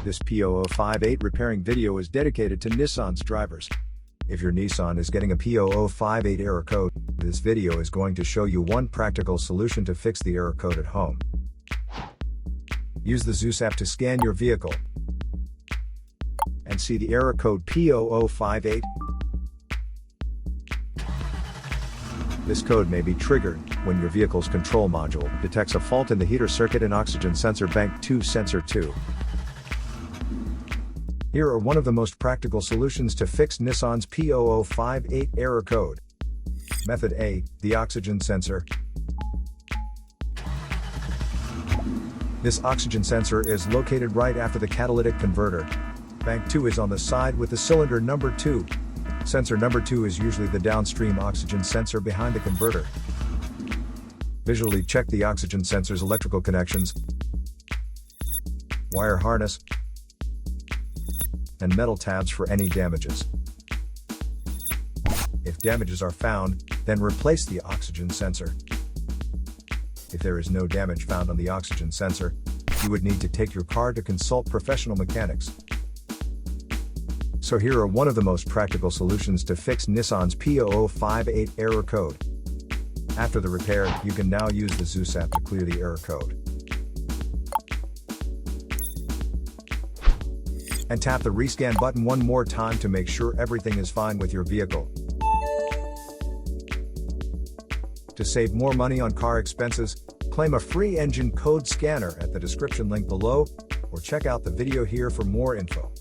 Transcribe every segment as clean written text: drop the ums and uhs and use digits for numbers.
This P0058 repairing video is dedicated to Nissan's drivers. If your Nissan is getting a P0058 error code, this video is going to show you one practical solution to fix the error code at home. Use the Zeus app to scan your vehicle and see the error code P0058. This code may be triggered when your vehicle's control module detects a fault in the heater circuit and oxygen sensor bank 2 sensor 2. Here are one of the most practical solutions to fix Nissan's P0058 error code. Method A, the oxygen sensor. This oxygen sensor is located right after the catalytic converter. Bank 2 is on the side with the cylinder number 2. Sensor number 2 is usually the downstream oxygen sensor behind the converter. Visually check the oxygen sensor's electrical connections, wire harness, and metal tabs for any damages. If damages are found, then replace the oxygen sensor. If there is no damage found on the oxygen sensor, you would need to take your car to consult professional mechanics. So here are one of the most practical solutions to fix Nissan's P0058 error code. After the repair, you can now use the Zeus app to clear the error code. And tap the rescan button one more time to make sure everything is fine with your vehicle. To save more money on car expenses, claim a free engine code scanner at the description link below, or check out the video here for more info.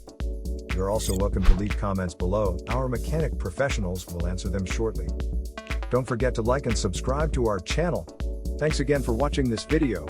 You're also welcome to leave comments below. Our mechanic professionals will answer them shortly. Don't forget to like and subscribe to our channel. Thanks again for watching this video.